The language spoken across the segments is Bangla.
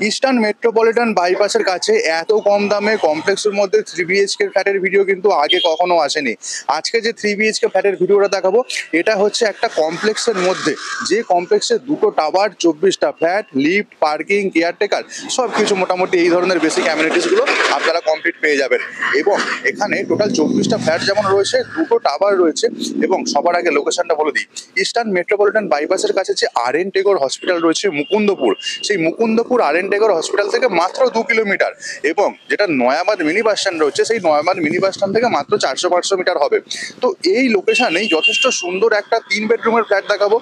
ইস্টার্ন মেট্রোপলিটন বাইপাসের কাছে এত কম দামে কমপ্লেক্সের মধ্যে 3 BHK ফ্ল্যাটের ভিডিও কিন্তু আগে কখনো আসেনি। আজকে যে 3 BHK ফ্ল্যাটের ভিডিওটা দেখাবো, এটা হচ্ছে একটা কমপ্লেক্সের মধ্যে, যে কমপ্লেক্সে 2টো টাওয়ার, 24টা ফ্ল্যাট, লিফট, পার্কিং, কেয়ারটেকার সব কিছু মোটামুটি এই ধরনের বেসিক অ্যামিনিটিসগুলো আপনারা কমপ্লিট পেয়ে যাবেন। এবং এখানে টোটাল 24টা ফ্ল্যাট যেমন রয়েছে, 2টো টাওয়ার রয়েছে। এবং সবার আগে লোকেশনটা বলে দিই, ইস্টার্ন মেট্রোপলিটন বাইপাসের কাছে যে RN টেগোর হসপিটাল রয়েছে মুকুন্দপুর, সেই মুকুন্দপুর RN টেগোর হসপিটাল থেকে মাত্র 2 কিলোমিটার। এবং যেটা নয়াবাদ মিনি বাস স্ট্যান্ড রয়েছে, সেই নয়াবাদ মিনি বাস স্ট্যান্ড থেকে মাত্র 400-500 মিটার হবে। তো এই লোকেশনেই যথেষ্ট সুন্দর একটা 3 বেডরুমের ফ্ল্যাট দেখাবো,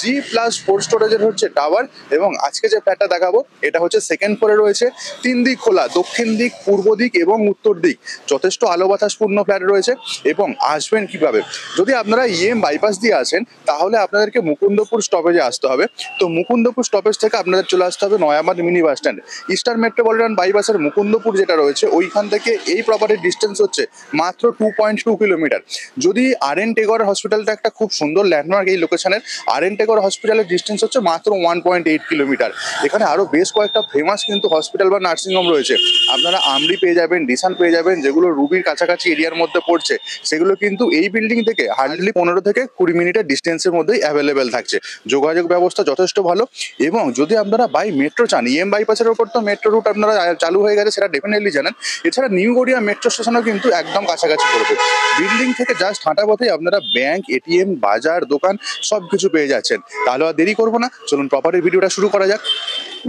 G+4 স্টোরেজের হচ্ছে টাওয়ার। এবং আজকে যে ফ্ল্যাটটা দেখাবো এটা হচ্ছে সেকেন্ড ফ্লোরে রয়েছে, 3 দিক খোলা, দক্ষিণ দিক, পূর্ব দিক এবং উত্তর দিক, যথেষ্ট আলো বাতাসপূর্ণ ফ্ল্যাট রয়েছে। এবং আসবেন কিভাবে, যদি আপনারা বাইপাস দিয়ে আসেন তাহলে আপনাদেরকে মুকুন্দপুর স্টপেজে আসতে হবে। তো মুকুন্দপুর স্টপেজ থেকে আপনাদের চলে আসতে হবে Nayabad mini bus stand. Eastern metropolitan বাইপাসের মুকুন্দপুর যেটা রয়েছে, ওইখান থেকে এই প্রপার্টির ডিস্টেন্স হচ্ছে মাত্র 2.2 কিলোমিটার। যদি RN টেগোর হসপিটালটা একটা খুব সুন্দর ল্যান্ডমার্ক এই লোকেশনের, RN টেগোর হসপিটালের ডিস্টেন্স হচ্ছে মাত্র 1.8 কিলোমিটার। এখানে আরও বেশ কয়েকটা ফেমাস কিন্তু হসপিটাল বা নার্সিংহোম রয়েছে। আপনারা আমরি পেয়ে যাবেন, ডিসান পেয়ে যাবেন, যেগুলো রুবির কাছাকাছি এরিয়ার মধ্যে পড়ছে। সেগুলো কিন্তু এই বিল্ডিং থেকে হার্ডলি 15 থেকে 20 মিনিটের ডিস্টেন্সের মধ্যেই অ্যাভেলেবেল থাকছে। যোগাযোগ ব্যবস্থা যথেষ্ট ভালো। এবং যদি আপনারা বাই মেট্রো চান, বাইপাসের ওপর তো মেট্রো রুট আপনারা চালু হয়ে গেছে, সেটা ডেফিনেটলি জানেন। এছাড়া নিউ গড়িয়া মেট্রো স্টেশনও কিন্তু একদম কাছাকাছি পড়বে। বিল্ডিং থেকে জাস্ট হাঁটা পথেই আপনারা ব্যাংক, ATM, বাজার, দোকান সব কিছু পেয়ে যাচ্ছেন। তাহলে আর দেরি করবো না, চলুন প্রপার্টি ভিডিওটা শুরু করা যাক।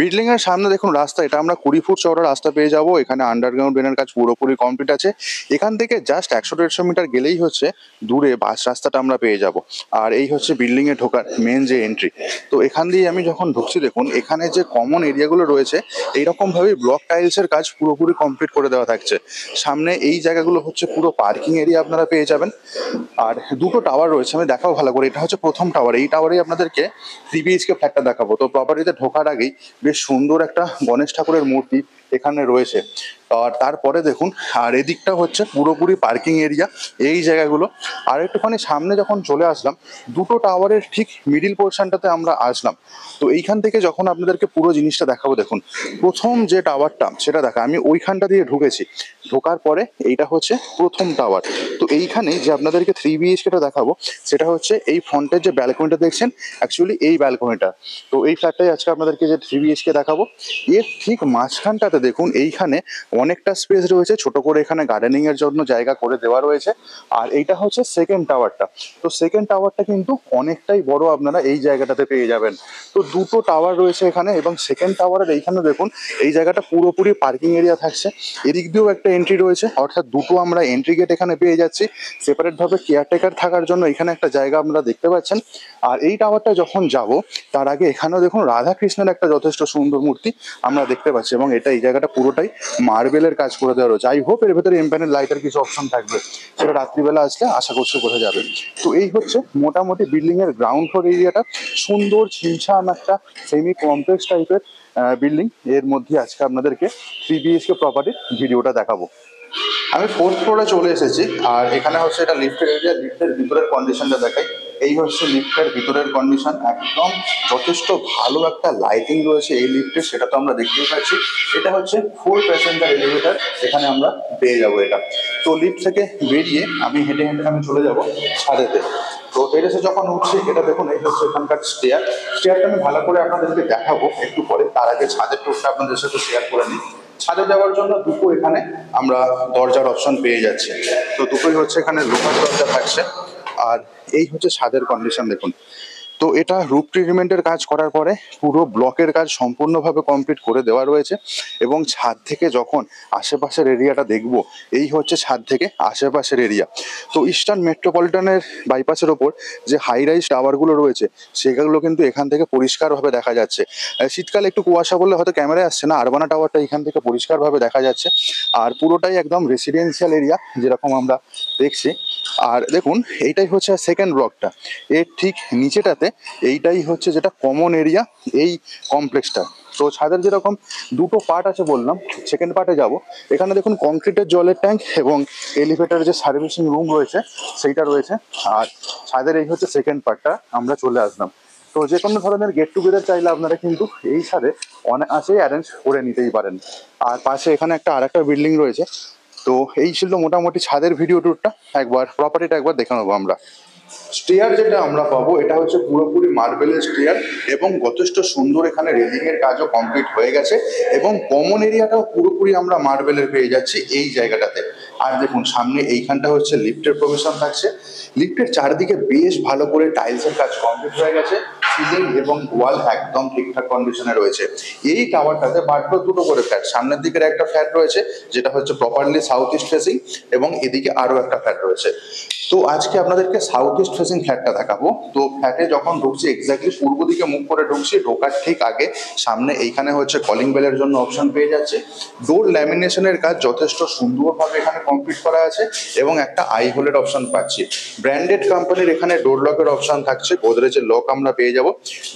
বিল্ডিং এর সামনে দেখুন রাস্তা, এটা আমরা 20 ফুট চওড়া রাস্তা পেয়ে যাবো। এখানে আন্ডারগ্রাউন্ড ড্রেনের কাজ পুরোপুরি কমপ্লিট আছে। এখান থেকে জাস্ট 100-150 মিটার গেলেই হচ্ছে দূরে বাস রাস্তাটা আমরা পেয়ে যাব। আর এই হচ্ছে বিল্ডিং এ ঢোকার মেন যে এন্ট্রি। তো এখান দিয়ে আমি যখন ঢুকছি, দেখুন এখানে যে কমন এরিয়াগুলো রয়েছে, এইরকম ভাবে ব্লক টাইলসের কাজ পুরোপুরি কমপ্লিট করে দেওয়া থাকছে। সামনে এই জায়গাগুলো হচ্ছে পুরো পার্কিং এরিয়া আপনারা পেয়ে যাবেন। আর 2টো টাওয়ার রয়েছে, আমি দেখাবো ভালো করে। এটা হচ্ছে প্রথম টাওয়ার, এই টাওয়ারেই আপনাদেরকে 3 BHK ফ্ল্যাটটা দেখাবো। তো প্রপার্টিতে ঢোকার আগেই বেশ সুন্দর একটা গণেশ ঠাকুরের মূর্তি এখানে রয়েছে। আর তারপরে দেখুন, আর এদিকটা হচ্ছে পুরোপুরি পার্কিং এরিয়া, এই জায়গাগুলো। আর একটুখানি সামনে যখন চলে আসলাম, 2টো টাওয়ারের ঠিক মিডিল পোর্শনটাতে আমরা আসলাম। তো এইখান থেকে যখন আপনাদেরকে পুরো জিনিসটা দেখাবো, দেখুন প্রথম যে টাওয়ারটা সেটা দেখা, আমি ওইখানটা দিয়ে ঢুকেছি। ঢোকার পরে এইটা হচ্ছে প্রথম টাওয়ার। তো এইখানে যে আপনাদেরকে 3 BHKটা দেখাবো, সেটা হচ্ছে এই ফ্রন্টের যে ব্যালকনিটা দেখছেন, অ্যাকচুয়ালি এই ব্যালকনিটা। তো এই ফ্ল্যাটটাই আজকে আপনাদেরকে যে 3 BHK দেখাবো। এর ঠিক মাঝখানটাতে দেখুন এইখানে অনেকটা স্পেস রয়েছে, ছোট করে এখানে গার্ডেনিং এর জন্য জায়গা করে দেওয়া রয়েছে। আর এইটা হচ্ছে সেকেন্ড টাওয়ারটা। তো সেকেন্ড টাওয়ারটা কিন্তু অনেকটাই বড়, আপনারা এই জায়গাটাতে পেয়ে যাবেন। তো 2টো টাওয়ার রয়েছে এখানে। এবং সেকেন্ড টাওয়ারের এইখানে দেখুন এই জায়গাটা পুরোপুরি পার্কিং এরিয়া থাকছে। এদিক দিয়েও একটা এন্ট্রি রয়েছে, অর্থাৎ 2টো আমরা এন্ট্রি গেট এখানে পেয়ে যাচ্ছি। সেপারেট ভাবে কেয়ারটেকার থাকার জন্য এখানে একটা জায়গা আপনারা দেখতে পাচ্ছেন। আর এই টাওয়ারটা যখন যাব, তার আগে এখানেও দেখুন রাধা কৃষ্ণের একটা যথেষ্ট সুন্দর মূর্তি আমরা দেখতে পাচ্ছি। এবং এটা এই জায়গাটা পুরোটাই মার্বেলের কাজ করে দেওয়া রয়েছে। আই হোপ এর ভেতরে এমপ্যানেল লাইটের কিছু অপশন থাকবে, সেটা রাত্রিবেলা আসলে আশা করছি বোঝা যাবে। তো এই হচ্ছে মোটামুটি বিল্ডিং এর গ্রাউন্ড ফ্লোর এরিয়াটা। সুন্দর ছিমছাম একটা সেমি কমপ্লেক্স টাইপের বিল্ডিং, এর মধ্যে আজকে আপনাদেরকে 3 BHK প্রপার্টির ভিডিওটা দেখাবো। আমি 4th ফ্লোরে চলে এসেছি। আর এখানে হচ্ছে এটা লিফটের এরিয়া। লিফটের ভিতরের কন্ডিশনটা দেখাই, এই হচ্ছে লিফটের ভিতরের কন্ডিশন। একদম যথেষ্ট ভালো একটা লাইটিং রয়েছে এই লিফটে, সেটা তো আমরা দেখতেই পাচ্ছি। এটা হচ্ছে 4 প্যাসেঞ্জার এলিভেটর, এখানে আমরা পেয়ে যাবো এটা। তো লিফট থেকে বেরিয়ে আমি হেঁটে হেঁটে আমি চলে যাব ছাদেতে। তো টেরেসে যখন উঠছি, এটা দেখুন এই হচ্ছে এখানকার স্টেয়ারটা আমি ভালো করে আপনাদেরকে দেখাবো একটু পরে। তার আগে ছাদের টুকটা আপনাদের সাথে শেয়ার করে নিই। ছাদে যাওয়ার জন্য 2টো এখানে আমরা দরজার অপশন পেয়ে যাচ্ছি। তো 2টোই হচ্ছে এখানে লোহার দরজা থাকছে। আর এই হচ্ছে ছাদের কন্ডিশন দেখুন। তো এটা রুফ ট্রিটমেন্টের কাজ করার পরে পুরো ব্লকের কাজ সম্পূর্ণভাবে কমপ্লিট করে দেওয়া রয়েছে। এবং ছাদ থেকে যখন আশেপাশের এরিয়াটা দেখব, এই হচ্ছে ছাদ থেকে আশেপাশের এরিয়া। তো ইস্টার্ন মেট্রোপলিটনের বাইপাসের ওপর যে হাই রাইজ টাওয়ারগুলো রয়েছে, সেগুলো কিন্তু এখান থেকে পরিষ্কারভাবে দেখা যাচ্ছে। শীতকালে একটু কুয়াশা বললে হয়তো ক্যামেরায় আসছে না, আরবানা টাওয়ারটা এখান থেকে পরিষ্কারভাবে দেখা যাচ্ছে। আর পুরোটাই একদম রেসিডেন্সিয়াল এরিয়া যেরকম আমরা দেখছি। আর দেখুন এইটাই হচ্ছে সেকেন্ড ব্লকটা, এর ঠিক নিচেটাতে এইটাই হচ্ছে যেটা কমন এরিয়া এই কমপ্লেক্সটা। তো ছাদের যেরকম 2টো পার্ট আছে বললাম, সেকেন্ড পার্টে যাব। এখানে দেখুন কংক্রিটের জলের ট্যাঙ্ক এবং এলিভেটর যে সার্ভিসিং রুম রয়েছে সেইটা রয়েছে। আর ছাদের এই হচ্ছে সেকেন্ড পার্টটা, আমরা চলে আসলাম। তো যে কোনো ধরনের গেট টুগেদার চাইলে আপনারা কিন্তু এই ছাদে অনায়াসেই অ্যারেঞ্জ করে নিতেই পারেন। আর পাশে এখানে আরেকটা বিল্ডিং রয়েছে। তো এই ছিল মোটামুটি ছাদের ভিডিও ট্যুরটা। একবার প্রপার্টিটা একবার দেখে নেবো আমরা। স্টেয়ার যেটা আমরা পাবো এটা হচ্ছে পুরোপুরি মার্বেলের স্টেয়ার এবং যথেষ্ট সুন্দর, এখানে রেলিং এর কাজও কমপ্লিট হয়ে গেছে এবং কমন এরিয়াটাও পুরোপুরি আমরা মার্বেলের পেয়ে যাচ্ছি এই জায়গাটাতে। আর দেখুন সামনে এইখানটা হচ্ছে লিফটের প্রভিশন থাকছে। লিফটের চারদিকে বেশ ভালো করে টাইলসের কাজ কমপ্লিট হয়ে গেছে। সিলিং এবং ওয়াল একদম ঠিকঠাক কন্ডিশনে রয়েছে। এই টাওয়ারটাতে মাত্র দুটো করে ফ্ল্যাট, সামনের দিকের একটা ফ্ল্যাট রয়েছে যেটা হচ্ছে প্রপারলি সাউথ ইস্ট ফেসিং এবং এদিকে আরো একটা ফ্ল্যাট রয়েছে। তো আজকে আপনাদেরকে সাউথ ইস্ট ফেসিং ফ্ল্যাটটা দেখাবো। তো ফ্ল্যাটে যখন ঢুকছি এক্স্যাক্টলি পূর্ব দিকে মুখ করে ঢুকছি, ঢোকার ঠিক আগে সামনে এইখানে হচ্ছে কলিং বেলের জন্য অপশন পেয়ে যাচ্ছে। ডোর ল্যামিনেশনের কাজ যথেষ্ট সুন্দরভাবে এখানে কমপ্লিট করা আছে এবং একটা আই হোলের অপশন পাচ্ছি। ব্র্যান্ডেড কোম্পানির এখানে ডোর লকের অপশন থাকছে, গোদরেজের লক আমরা পেয়ে যাব।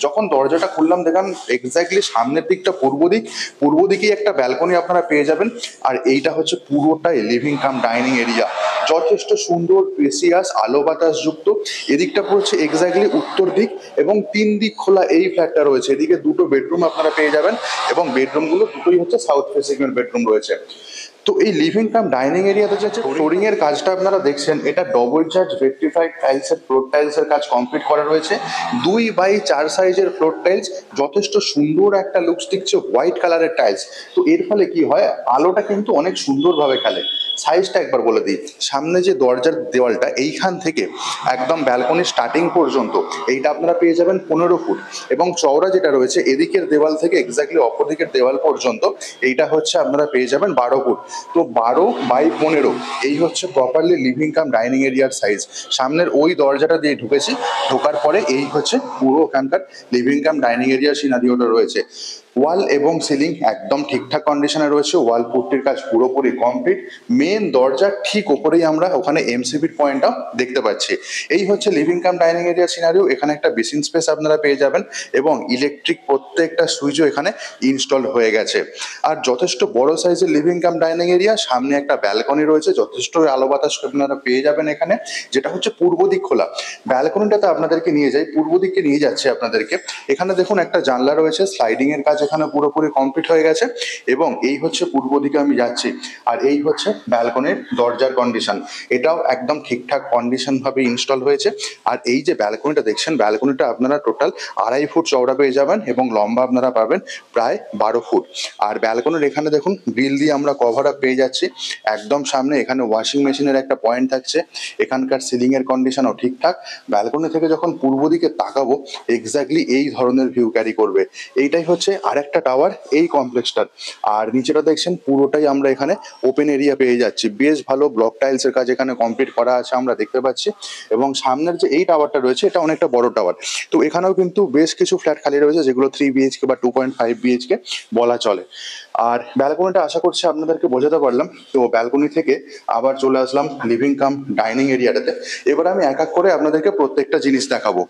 যখন দরজাটা খুললাম দেখেন এক্স্যাক্টলি সামনের দিকটা পূর্ব দিকেই একটা ব্যালকনি আপনারা পেয়ে যাবেন। আর এইটা হচ্ছে পুরোটাই লিভিং কাম ডাইনিং এরিয়া, যথেষ্ট সুন্দর স্পেসিয়াস আলো বাতাস যুক্ত। এদিকটা পড়ছে এক্স্যাক্টলি উত্তর দিক এবং 3 দিক খোলা এই ফ্ল্যাটটা রয়েছে। এদিকে দুটো বেডরুম আপনারা পেয়ে যাবেন এবং বেডরুমগুলো দুটোই হচ্ছে সাউথ ফেসিং এর বেডরুম রয়েছে। তো এই লিভিং কাম ডাইনিং এরিয়াতে যে ফ্লোরিং এর কাজটা আপনারা দেখছেন এটা ডবল চার্জ রেক্টিফাইড টাইলসের ফ্লোর টাইলসের কাজ কমপ্লিট করা রয়েছে। 2x4 সাইজের ফ্লোর টাইলস, যথেষ্ট সুন্দর একটা লুকস দিচ্ছে হোয়াইট কালারের টাইলস। তো এর ফলে কি হয়, আলোটা কিন্তু অনেক সুন্দরভাবে খেলে। সাইজটা একবার বলে দিই, সামনে যে দরজার দেওয়ালটা এইখান থেকে একদম ব্যালকনির স্টার্টিং পর্যন্ত এইটা আপনারা পেয়ে যাবেন 15 ফুট এবং চওড়া যেটা রয়েছে এদিকের দেওয়াল থেকে এক্স্যাক্টলি অপর দিকের দেওয়াল পর্যন্ত এইটা হচ্ছে আপনারা পেয়ে যাবেন 12 ফুট। তো 12x15 এই হচ্ছে প্রপারলি লিভিং কাম ডাইনিং এরিয়ার সাইজ। সামনের ওই দরজাটা দিয়ে ঢুকেছি, ঢোকার পরে এই হচ্ছে পুরো ওখানকার লিভিং কাম ডাইনিং এরিয়ার সিনারিওটা রয়েছে। ওয়াল এবং সিলিং একদম ঠিকঠাক কন্ডিশনে রয়েছে, ওয়াল পুট্টির কাজ পুরোপুরি কমপ্লিট। মেন দরজার ঠিক ওপরেই আমরা ওখানে এমসিবির পয়েন্টটাও দেখতে পাচ্ছি। এই হচ্ছে living cum dining area scenario. এখানে একটা বেসিন স্পেস আপনারা পেয়ে যাবেন এবং ইলেকট্রিক প্রত্যেকটা সুইচও এখানে ইনস্টল হয়ে গেছে। আর যথেষ্ট বড় সাইজের লিভিং কাম ডাইনিং এরিয়া, সামনে একটা ব্যালকনি রয়েছে, যথেষ্ট আলো বাতাস আপনারা পেয়ে যাবেন এখানে, যেটা হচ্ছে পূর্ব দিক খোলা। ব্যালকনিটাতে আপনাদেরকে নিয়ে যাই, পূর্ব দিকে নিয়ে যাচ্ছে আপনাদেরকে। এখানে দেখুন একটা জানলা রয়েছে, স্লাইডিং এর কাজ এখানে পুরোপুরি কমপ্লিট হয়ে গেছে এবং এই হচ্ছে পূর্ব দিকে আমি যাচ্ছি। আর এই হচ্ছে ব্যালকনির দরজার কন্ডিশন, এটাও একদম ঠিকঠাক কন্ডিশন ভাবে ইনস্টল হয়েছে। আর এই যে ব্যালকনিটা দেখছেন, ব্যালকনিটা আপনারা টোটাল 2.5 ফুট চওড়া পেয়ে যাবেন এবং লম্বা আপনারা পাবেন প্রায় 12 ফুট। আর ব্যালকনির এখানে দেখুন গ্রিল দিয়ে আমরা কভার আপ পেয়ে যাচ্ছি। একদম সামনে এখানে ওয়াশিং মেশিনের একটা পয়েন্ট থাকছে। এখানকার সিলিং এর কন্ডিশনও ঠিকঠাক। ব্যালকনি থেকে যখন পূর্ব দিকে তাকাবো এক্স্যাক্টলি এই ধরনের ভিউ ক্যারি করবে। এইটাই হচ্ছে আরেকটা টাওয়ার এই কমপ্লেক্সটার। আর নিচেটা দেখছেন পুরোটাই আমরা এখানে ওপেন এরিয়া পেয়ে যাচ্ছি, বেশ ভালো ব্লক টাইলস এর কাজ এখানে কমপ্লিট করা আছে আমরা দেখতে পাচ্ছি। এবং সামনের যে এই টাওয়ারটা রয়েছে এটা অনেকটা বড় টাওয়ার। তো এখানেও কিন্তু বেশ কিছু ফ্ল্যাট খালি রয়েছে যেগুলো 3 বিএইচকে বা 2.5 বিএইচকে বলা চলে। আর ব্যালকনিটা আশা করছি আপনাদেরকে বোঝাতে পারলাম। তো ব্যালকনি থেকে আবার চলে আসলাম লিভিং কাম ডাইনিং এরিয়াটাতে। এবার আমি এক এক করে আপনাদেরকে প্রত্যেকটা জিনিস দেখাবো।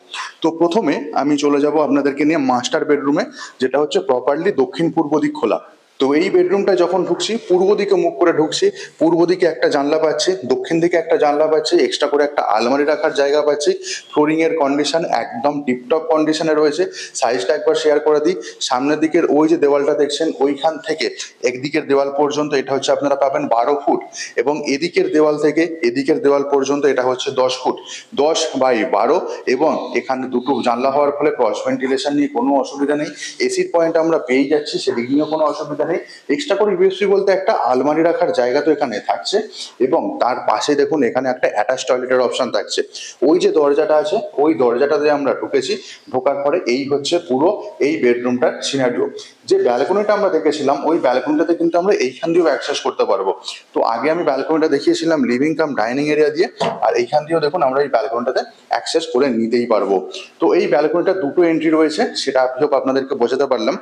তো প্রথমে আমি চলে যাব আপনাদেরকে নিয়ে মাস্টার বেডরুমে, যেটা হচ্ছে প্রপারলি দক্ষিণ পূর্ব দিক খোলা। তো এই বেডরুমটা যখন ঢুকছি পূর্ব দিকে মুখ করে ঢুকছি, পূর্ব দিকে একটা জানলা পাচ্ছি, দক্ষিণ দিকে একটা জানলা পাচ্ছি, এক্সট্রা করে একটা আলমারি রাখার জায়গা পাচ্ছি। ফ্লোরিং এর কন্ডিশন একদম টিপটপ কন্ডিশনে রয়েছে। সাইজটা একবার শেয়ার করে দিই, সামনের দিকের ওই যে দেওয়ালটা দেখছেন ওইখান থেকে একদিকের দেওয়াল পর্যন্ত এটা হচ্ছে আপনারা পাবেন 12 ফুট এবং এদিকের দেওয়াল থেকে এদিকের দেওয়াল পর্যন্ত এটা হচ্ছে 10 ফুট। 10x12 এবং এখানে দুটো জানলা হওয়ার ফলে ক্রস ভেন্টিলেশন নিয়ে কোনো অসুবিধা নেই। এসির পয়েন্ট আমরা পেয়ে যাচ্ছি, সেদিক নিয়েও কোনো অসুবিধা নেই। এক্সট্রা করে ইউএসপি বলতে একটা আলমারি রাখার জায়গা তো এখানে থাকছে এবং তার পাশে দেখুন এখানে একটা অ্যাটাচ টয়লেটের অপশন থাকছে। ওই যে দরজাটা আছে ওই দরজাটাতে আমরা ঢুকেছি, ঢোকার পরে এই হচ্ছে পুরো এই বেডরুমটার সিনারিও। যে ব্যালকনিটা আমরা দেখেছিলাম ওই ব্যালকনিটাতে কিন্তু আমরা এইখান দিয়েও অ্যাক্সেস করতে পারবো। তো আগে আমি ব্যালকনিটা দেখিয়েছিলাম লিভিং কাম ডাইনিং এরিয়া দিয়ে, আর এইখান দিয়েও দেখুন আমরা এই ব্যালকনিটাতে অ্যাক্সেস করে নিতেই পারবো। তো এই ব্যালকনিটা দুটো এন্ট্রি রয়েছে, সেটা আপনাদেরকে বোঝাতে পারলাম।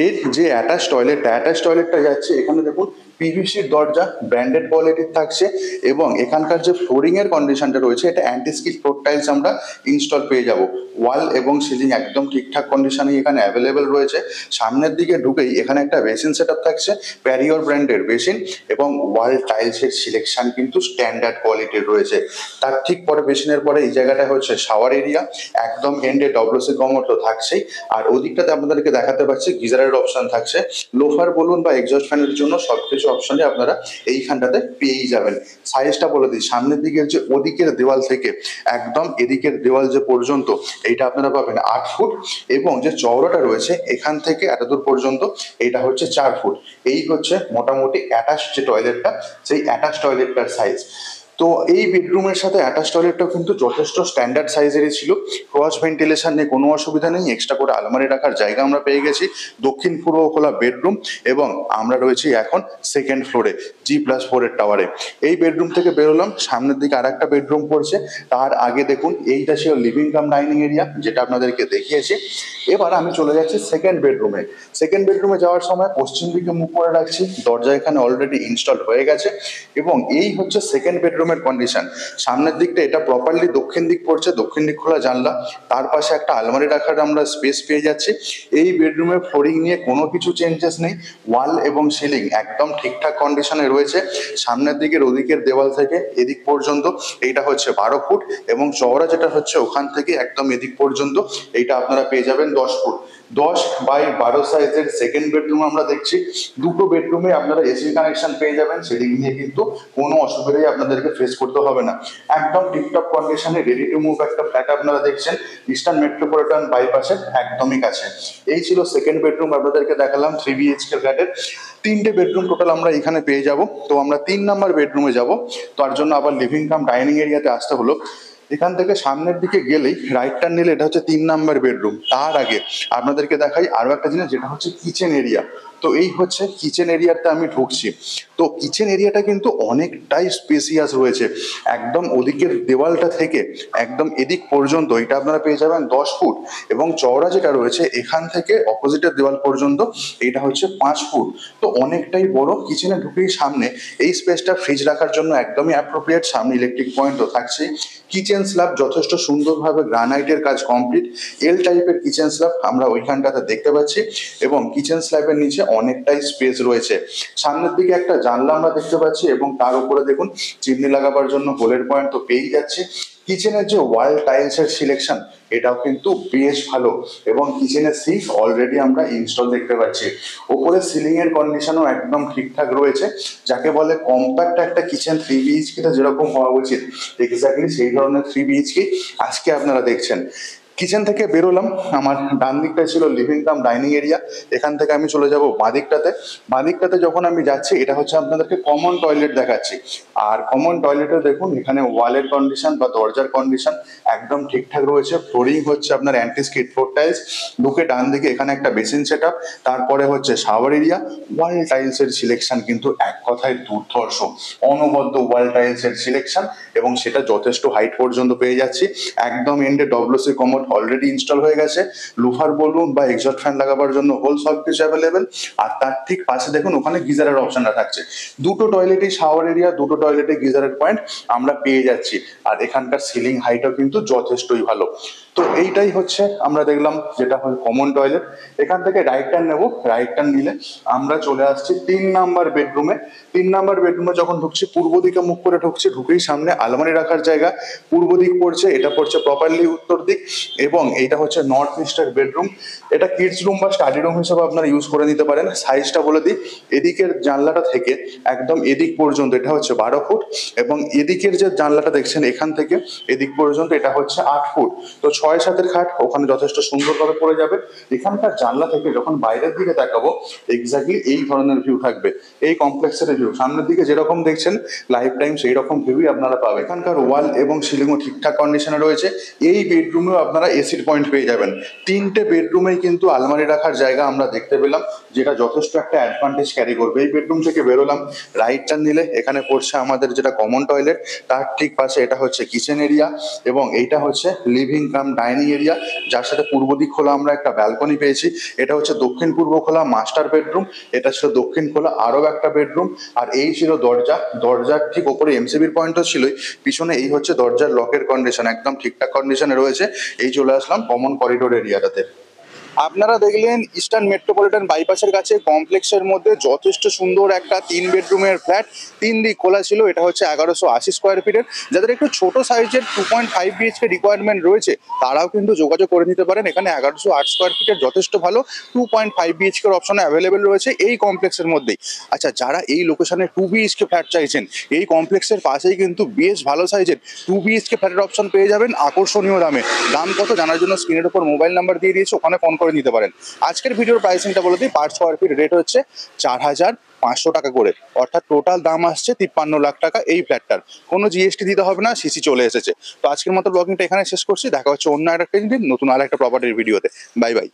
এর যে অ্যাটাচ টয়লেটটা যাচ্ছে এখানে দেখুন পিভিসির দরজা, ব্র্যান্ডেড কোয়ালিটির থাকছে এবং এখানকার যে ফ্লোরিং এর কন্ডিশনটা রয়েছে এটা অ্যান্টি স্কিড ফ্লোর টাইলস আমরা ইনস্টল পেয়ে যাব। ওয়াল এবং সিলিং একদম ঠিকঠাক কন্ডিশনে এখানে অ্যাভেলেবেল রয়েছে। সামনের দিকে ঢুকেই এখানে একটা বেসিন সেটআপ থাকছে, প্যারিওর ব্র্যান্ডের বেসিন, এবং ওয়াল টাইলসের সিলেকশন কিন্তু স্ট্যান্ডার্ড কোয়ালিটির রয়েছে। তার ঠিক পরে বেসিনের পরে এই জায়গাটা হচ্ছে শাওয়ার এরিয়া, একদম এন্ডে ডব্লিউসি কমোড তো থাকছেই, আর ওদিকটাতে আপনাদেরকে দেখাতে পাচ্ছি গিজারের অপশন থাকছে। লোফার বলুন বা এক্সস্ট ফ্যানের জন্য সবকিছু অপশনে আপনারা এইখানটাতে পেয়েই যাবেন। সাইজটা বলে দিই, সামনের দিকের যে ওদিকের দেওয়াল থেকে একদম এদিকের দেওয়াল যে পর্যন্ত এইটা আপনারা পাবেন 8 ফুট, এবং যে চওড়াটা রয়েছে এখান থেকে এতদূর পর্যন্ত এটা হচ্ছে 4 ফুট। এই হচ্ছে মোটামুটি অ্যাটাচ যে টয়লেটটা, সেই অ্যাটাচ টয়লেটটার সাইজ। তো এই বেডরুমের সাথে অ্যাটাচ টয়লেটটাও কিন্তু যথেষ্ট স্ট্যান্ডার্ড সাইজেরই ছিল। ক্রস ভেন্টিলেশন নিয়ে কোনো অসুবিধা নেই, এক্সট্রা করে আলমারি রাখার জায়গা আমরা পেয়ে গেছি। দক্ষিণ পূর্ব খোলা বেডরুম, এবং আমরা রয়েছি এখন সেকেন্ড ফ্লোরে G+4 এর টাওয়ারে। এই বেডরুম থেকে বেরোলাম, সামনের দিকে আর একটা বেডরুম পড়ছে। তার আগে দেখুন এইটা ছিল লিভিং কাম ডাইনিং এরিয়া, যেটা আপনাদেরকে দেখিয়েছি। এবার আমি চলে যাচ্ছি সেকেন্ড বেডরুমে। সেকেন্ড বেডরুমে যাওয়ার সময় পশ্চিম দিকে মুখ করে রাখছি, দরজা এখানে অলরেডি ইনস্টল হয়ে গেছে, এবং এই হচ্ছে সেকেন্ড বেডরুমের কন্ডিশন। সামনের দিকটা এটা প্রপারলি দক্ষিণ দিক পড়ছে, দক্ষিণ দিক খোলা জানলা, তার পাশে একটা আলমারি রাখার আমরা স্পেস পেয়ে যাচ্ছি। এই বেডরুমের ফ্লোরিং নিয়ে কোনো কিছু চেঞ্জেস নেই, ওয়াল এবং সিলিং একদম ঠিকঠাক কন্ডিশনে রয়েছে। সামনের দিকের ওদিকের দেওয়াল থেকে এদিক পর্যন্ত এইটা হচ্ছে 12 ফুট, এবং চওড়া যেটা হচ্ছে ওখান থেকে একদম এদিক পর্যন্ত এইটা আপনারা পেয়ে যাবেন 10 ফুট। 10x12 সাইজের সেকেন্ড বেডরুম আমরা দেখছি। দুটো বেডরুমে আপনারা এসি কানেকশন পেয়ে যাবেন, সেদিক নিয়ে কিন্তু কোনো অসুবিধাই আপনাদেরকে ফেস করতে হবে না। একদম টিপটপ কন্ডিশনে রেডি টু মুভ একটা ফ্ল্যাট আপনারা দেখছেন ইস্টার্ন মেট্রোপলিটন বাইপাসের একদমই কাছে। এই ছিল সেকেন্ড বেডরুম আপনাদেরকে দেখালাম 3 BHK ফ্ল্যাটের। 3টে বেডরুম টোটাল আমরা এখানে পেয়ে যাব। তো আমরা 3 নম্বর বেডরুমে যাব, তার জন্য আবার লিভিং কাম ডাইনিং এরিয়াতে আসতে হলো। এখান থেকে সামনের দিকে গেলেই রাইট টার্ন নিলে এটা হচ্ছে 3 নম্বর বেডরুম। তার আগে আপনাদেরকে দেখাই আরো একটা জিনিস, যেটা হচ্ছে কিচেন এরিয়া। তো এই হচ্ছে কিচেন এরিয়াতে আমি ঢুকছি। তো কিচেন এরিয়াটা কিন্তু অনেকটাই স্পেসিয়াস রয়েছে, একদম ওদিকের দেওয়ালটা থেকে একদম এদিক পর্যন্ত এটা আপনারা পেয়ে যাবেন 10 ফুট, এবং চওড়া যেটা রয়েছে এখান থেকে অপোজিটের দেওয়াল পর্যন্ত এটা হচ্ছে 5 ফুট। তো অনেকটাই বড়। কিচেনে ঢুকেই সামনে এই স্পেসটা ফ্রিজ রাখার জন্য একদমই অ্যাপ্রোপ্রিয়েট, সামনে ইলেকট্রিক পয়েন্টও থাকছে। কিচেন স্ল্যাব যথেষ্ট সুন্দরভাবে গ্রানাইটের কাজ কমপ্লিট, এল টাইপের কিচেন স্ল্যাব আমরা ওইখানটাতে দেখতে পাচ্ছি, এবং কিচেন স্ল্যাবের নিচে অনেকটাই স্পেস রয়েছে। সামনের দিকে একটা জানলা আমরা দেখতে পাচ্ছি, এবং তার উপরে দেখুন চিমনি লাগাবার জন্য হোলের পয়েন্ট তো পেয়েই যাচ্ছে। কিচেনের যে ওয়াল টাইলসের সিলেকশন এটাও কিন্তু বেশ ভালো, এবং কিচেনের সিঙ্ক অলরেডি আমরা ইনস্টল দেখতে পাচ্ছি। ওপরে সিলিং এর কন্ডিশনও একদম ঠিকঠাক রয়েছে, যাকে বলে কম্প্যাক্ট একটা কিচেন 3 BHK যেরকম হওয়া উচিত, এক্স্যাক্টলি সেই ধরনের 3 BHK আজকে আপনারা দেখছেন। কিচেন থেকে বেরোলাম, আমার ডান দিকটা ছিল লিভিং কাম ডাইনিং এরিয়া। এখান থেকে আমি চলে যাব বাঁদিকটাতে। বাঁদিকটাতে যখন আমি যাচ্ছি এটা হচ্ছে আপনাদেরকে কমন টয়লেট দেখাচ্ছি। আর কমন টয়লেটে দেখুন এখানে ওয়ালের কন্ডিশন বা দরজার কন্ডিশন একদম ঠিকঠাক রয়েছে। ফ্লোরিং হচ্ছে আপনার অ্যান্টি স্কিড ফ্লোর টাইলস, ঢুকে ডান দিকে এখানে একটা বেসিন সেট আপ, তারপরে হচ্ছে শাওয়ার এরিয়া। ওয়াল টাইলসের সিলেকশন কিন্তু এক কথায় দুর্ধর্ষ, অনবদ্য ওয়াল টাইলসের সিলেকশন, এবং সেটা যথেষ্ট হাইট পর্যন্ত পেয়ে যাচ্ছি। একদম এন্ডে ডব্লিউসি কমোড অলরেডি ইনস্টল হয়ে গেছে, লুফার বলুন বা এক্সস্ট ফ্যান লাগাবার জন্য হোল সবকিছু অ্যাভেলেবেল। আর তার ঠিক পাশে দেখুন ওখানে গিজারের অপশনটা থাকছে। দুটো টয়লেটে শাওয়ার এরিয়া, দুটো টয়লেটে গিজারের পয়েন্ট আমরা পেয়ে যাচ্ছি। আর এখানকার সিলিং হাইটও কিন্তু যথেষ্টই ভালো। তো এইটাই হচ্ছে আমরা দেখলাম যেটা হয় কমন টয়লেট। এখান থেকে রাইট টার্ন নেব, রাইট টার্ন নিলে আমরা চলে আসছি 3 নম্বর বেডরুমে। 3 নম্বর বেডরুমে যখন ঢুকছি পূর্ব দিকে মুখ করে ঢুকছি, ঢুকেই সামনে আলমারি রাখার জায়গা পূর্ব দিক পড়ছে, এটা পড়ছে প্রপারলি উত্তর দিক, এবং এটা হচ্ছে নর্থ ইস্টের বেডরুম। এটা কিডস রুম বা স্টাডি রুম হিসেবে আপনারা ইউজ করে নিতে পারেন। সাইজটা বলে দিই, এদিকের জানলাটা থেকে একদম এদিক পর্যন্ত এটা হচ্ছে 12 ফুট, এবং এদিকের যে জানলাটা দেখছেন এখান থেকে এদিক পর্যন্ত এটা হচ্ছে 8 ফুট। তো 6-7 খাট ওখানে যথেষ্ট সুন্দরভাবে পড়ে যাবে। এখানকার জানলা থেকে যখন বাইরের দিকে তাকাবো এক্স্যাক্টলি এই ধরনের ভিউ থাকবে, এই কমপ্লেক্সের ভিউ। সামনের দিকে যেরকম দেখছেন লাইফ টাইম সেই রকম ভিউই আপনারা পাবেন। এখানকার ওয়াল এবং সিলিংও ঠিকঠাক কন্ডিশনে রয়েছে। এই বেডরুমেও আপনারা এসির পয়েন্ট পেয়ে যাবেন। 3টে বেডরুমেই কিন্তু আলমারি রাখার জায়গা আমরা দেখতে পেলাম, যেটা যথেষ্ট একটা অ্যাডভান্টেজ ক্যারি করবে। এই বেডরুম থেকে বেরোলাম, রাইট টার্ন নিলে এখানে পড়ছে আমাদের যেটা কমন টয়লেট, তার ঠিক পাশে এটা হচ্ছে কিচেন এরিয়া, এবং এইটা হচ্ছে লিভিং কাম ডাইনিং এরিয়া, যার সাথে পূর্ব দিক খোলা আমরা একটা ব্যালকনি পেয়েছি। এটা হচ্ছে দক্ষিণ পূর্ব খোলা মাস্টার বেডরুম, এটা ছিল দক্ষিণ খোলা আরও একটা বেডরুম। আর এই ছিল দরজা, দরজার ঠিক ওপরে এমসিবির পয়েন্টও ছিলই, পিছনে এই হচ্ছে দরজার লকের কন্ডিশন একদম ঠিকঠাক কন্ডিশনে রয়েছে। এই চলে আসলাম কমন করিডোর এরিয়াটাতে। আপনারা দেখলেন ইস্টার্ন মেট্রোপলিটন বাইপাসের কাছে কমপ্লেক্সের মধ্যে যথেষ্ট সুন্দর একটা 3 বেডরুমের ফ্ল্যাট, 3 দিক খোলা ছিল। এটা হচ্ছে 1180 স্কোয়ার ফিটের। যাদের একটু ছোট সাইজের 2.5 বিএইচকে রিকোয়ারমেন্ট রয়েছে তারাও কিন্তু যোগাযোগ করে নিতে পারেন। এখানে 1108 স্কোয়ার ফিটের যথেষ্ট ভালো 2.5 বিএইচকের অপশন অ্যাভেলেবেল রয়েছে এই কমপ্লেক্সের মধ্যেই। আচ্ছা, যারা এই লোকেশনে 2 বিএইচকে ফ্ল্যাট চাইছেন, এই কমপ্লেক্সের পাশেই কিন্তু বেশ ভালো সাইজের 2 বিএইচকে ফ্ল্যাটের অপশন পেয়ে যাবেন আকর্ষণীয় দামে। দাম কত জানার জন্য স্ক্রিনের উপর মোবাইল নাম্বার দিয়ে দিয়েছি, ওখানে ফোন করে নিতে পারেন। আজকের ভিডিওর প্রাইসিংটা বলে দিই, পার স্কোয়ার ফিট রেট হচ্ছে 4,500 টাকা করে, অর্থাৎ টোটাল দাম আসছে 53 লাখ টাকা এই ফ্ল্যাটটার। কোনো জিএসটি দিতে হবে না, সিসি চলে এসেছে। তো আজকের মতো ব্লগিংটা এখানে শেষ করছি, দেখা হচ্ছে অন্য একটা দিন নতুন আর একটা প্রপার্টির ভিডিওতে। Bye bye.